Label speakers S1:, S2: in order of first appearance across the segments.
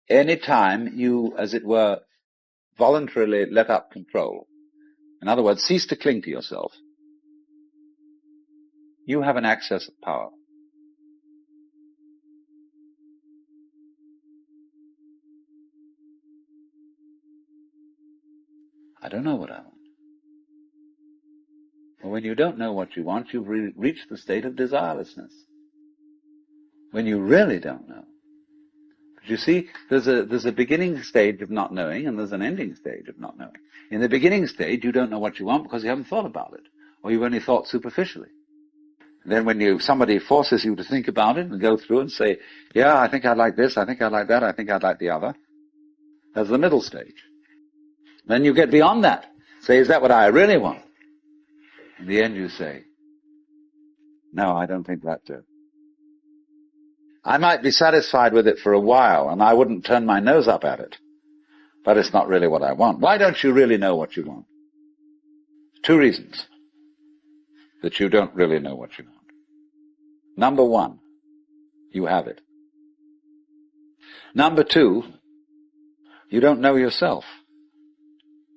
S1: any time you, as it were, voluntarily let up control, in other words, cease to cling to yourself, you have an access of power. I don't know what I want. Well, when you don't know what you want, you've reached the state of desirelessness. When you really don't know. But you see, there's a beginning stage of not knowing, and there's an ending stage of not knowing. In the beginning stage, you don't know what you want because you haven't thought about it, or you've only thought superficially. Then when somebody forces you to think about it and go through and say, yeah, I think I'd like this, I think I'd like that, I think I'd like the other, there's the middle stage. Then you get beyond that. Say, is that what I really want? In the end you say, no, I don't think that too. I might be satisfied with it for a while, and I wouldn't turn my nose up at it, but it's not really what I want. Why don't you really know what you want? 2 reasons that you don't really know what you want. Number 1, you have it. Number 2, you don't know yourself,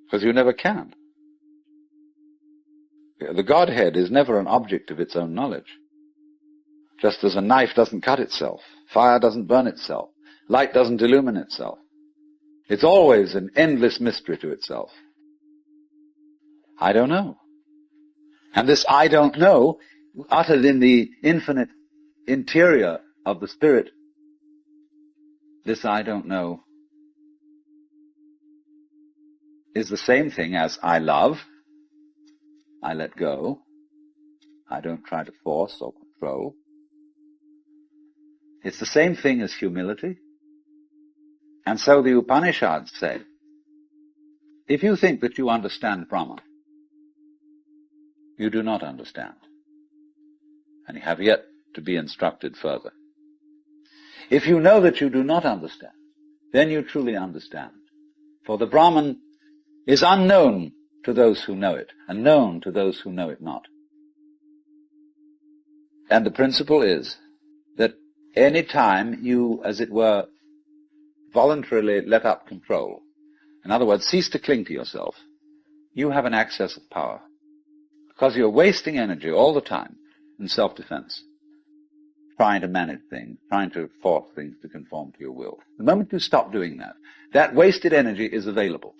S1: because you never can. The Godhead is never an object of its own knowledge. Just as a knife doesn't cut itself, fire doesn't burn itself, light doesn't illumine itself. It's always an endless mystery to itself. I don't know. And this I don't know, uttered in the infinite interior of the Spirit, this I don't know is the same thing as I love, I let go, I don't try to force or control. It's the same thing as humility. And so the Upanishads say, if you think that you understand Brahman, you do not understand. And you have yet to be instructed further. If you know that you do not understand, then you truly understand. For the Brahman is unknown to those who know it, and known to those who know it not. And the principle is that any time you, as it were, voluntarily let up control, in other words, cease to cling to yourself, you have an access of power. Because you're wasting energy all the time in self-defense, trying to manage things, trying to force things to conform to your will. The moment you stop doing that, that wasted energy is available.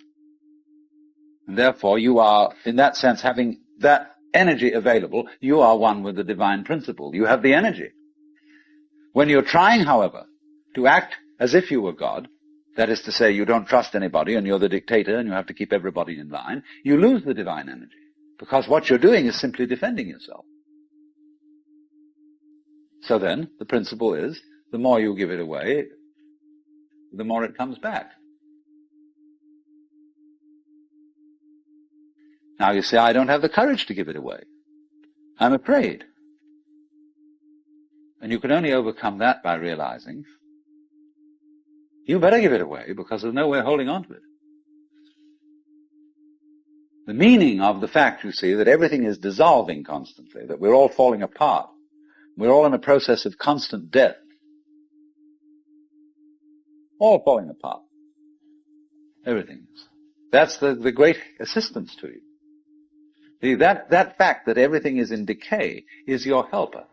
S1: And therefore you are, in that sense, having that energy available, you are one with the divine principle. You have the energy. When you're trying, however, to act as if you were God, that is to say, you don't trust anybody and you're the dictator and you have to keep everybody in line, you lose the divine energy. Because what you're doing is simply defending yourself. So then, the principle is, the more you give it away, the more it comes back. Now you say, I don't have the courage to give it away. I'm afraid. And you can only overcome that by realizing, you better give it away because there's no way of holding on to it. The meaning of the fact, you see, that everything is dissolving constantly, that we're all falling apart, we're all in a process of constant death, all falling apart. Everything is. That's the great assistance to you. See, that fact that everything is in decay is your helper.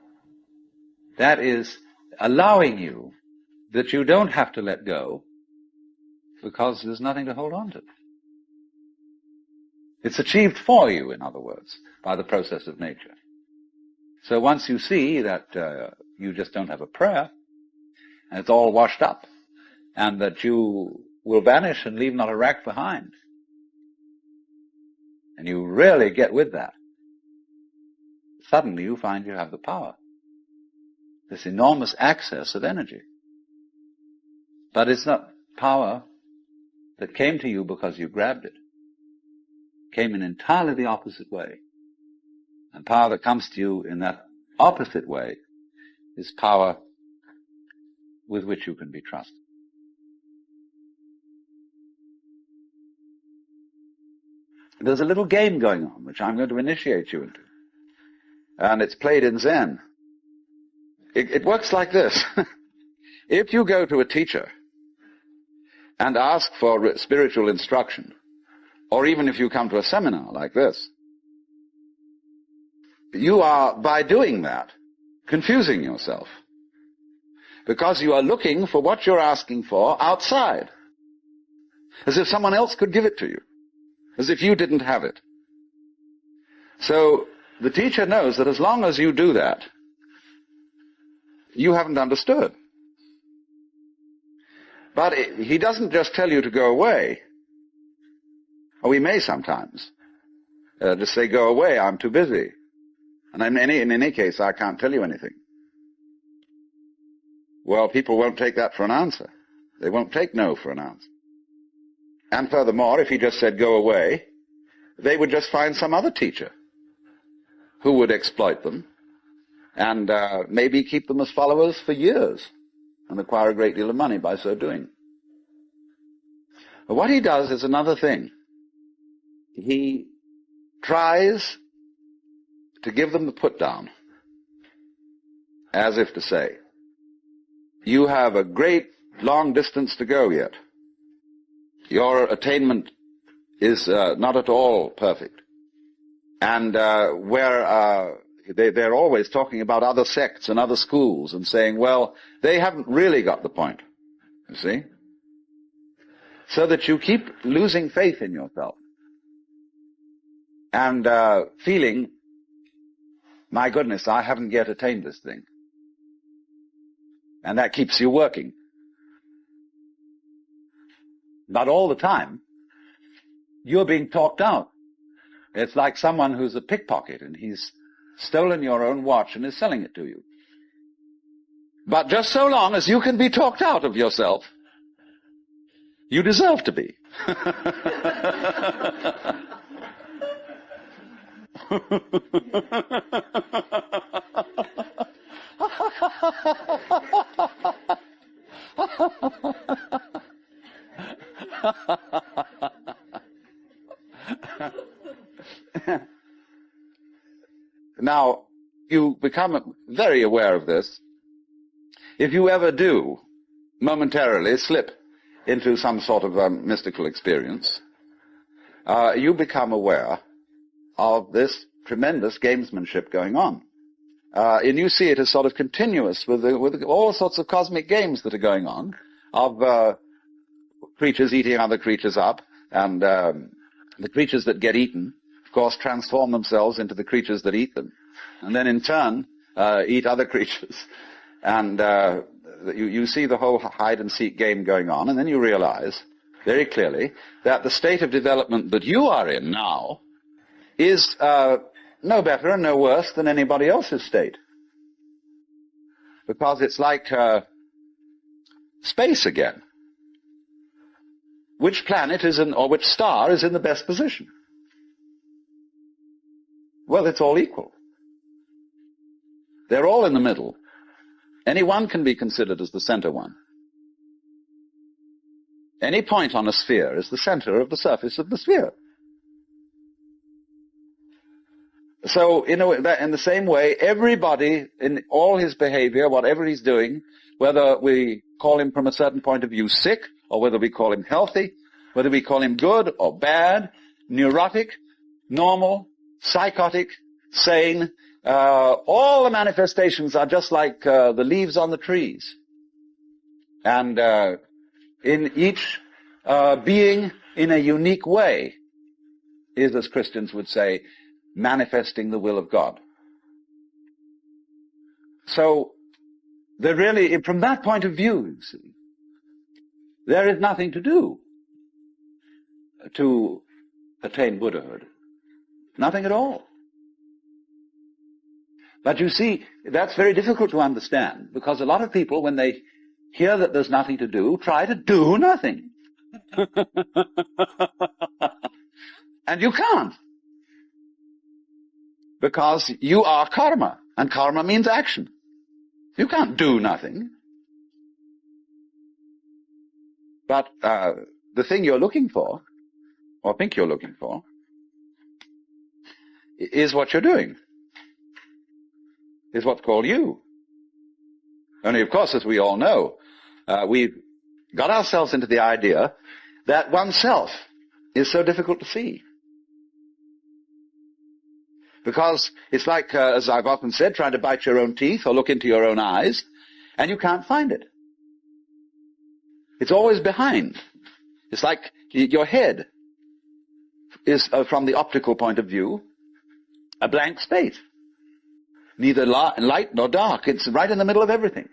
S1: That is allowing you that you don't have to let go because there's nothing to hold on to. It's achieved for you, in other words, by the process of nature. So once you see that you just don't have a prayer, and it's all washed up, and that you will vanish and leave not a rack behind, and you really get with that, suddenly you find you have the power, this enormous access of energy. But it's not power that came to you because you grabbed it. It came in entirely the opposite way. And power that comes to you in that opposite way is power with which you can be trusted. There's a little game going on, which I'm going to initiate you into. And it's played in Zen. It works like this. If you go to a teacher and ask for spiritual instruction, or even if you come to a seminar like this, you are, by doing that, confusing yourself. Because you are looking for what you're asking for outside, as if someone else could give it to you, as if you didn't have it. So the teacher knows that as long as you do that, you haven't understood. But he doesn't just tell you to go away. Or we may sometimes just say, go away, I'm too busy. And in any case, I can't tell you anything. Well, people won't take that for an answer. They won't take no for an answer. And furthermore, if he just said, go away, they would just find some other teacher who would exploit them and maybe keep them as followers for years and acquire a great deal of money by so doing. But what he does is another thing. He tries to give them the put down, as if to say, you have a great long distance to go yet. Your attainment is not at all perfect. And they're always talking about other sects and other schools and saying, well, they haven't really got the point, you see? So that you keep losing faith in yourself and feeling, my goodness, I haven't yet attained this thing. And that keeps you working. But all the time, you're being talked out. It's like someone who's a pickpocket and he's stolen your own watch and is selling it to you. But just so long as you can be talked out of yourself, you deserve to be. Now, you become very aware of this. If you ever do momentarily slip into some sort of mystical experience, you become aware of this tremendous gamesmanship going on. And you see it as sort of continuous with all sorts of cosmic games that are going on, of creatures eating other creatures up, and the creatures that get eaten, of course, transform themselves into the creatures that eat them, and then in turn eat other creatures. And you see the whole hide-and-seek game going on, and then you realize very clearly that the state of development that you are in now is no better and no worse than anybody else's state. Because it's like space again. Which planet is in, or which star is in the best position? Well, it's all equal. They're all in the middle. Any one can be considered as the center one. Any point on a sphere is the center of the surface of the sphere. So, in the same way, everybody, in all his behavior, whatever he's doing, whether we call him from a certain point of view sick, or whether we call him healthy, whether we call him good or bad, neurotic, normal, psychotic, sane, all the manifestations are just like the leaves on the trees. And in each being in a unique way is, as Christians would say, manifesting the will of God. So, there really, from that point of view, you see, there is nothing to do to attain Buddhahood. Nothing at all. But you see, that's very difficult to understand, because a lot of people, when they hear that there's nothing to do, try to do nothing. And you can't. Because you are karma, and karma means action. You can't do nothing. But the thing you're looking for, or think you're looking for, is what you're doing. Is what's called you. Only, of course, as we all know, we've got ourselves into the idea that oneself is so difficult to see. Because it's like, as I've often said, trying to bite your own teeth or look into your own eyes, and you can't find it. It's always behind. It's like your head is, from the optical point of view, a blank space. Neither light nor dark. It's right in the middle of everything.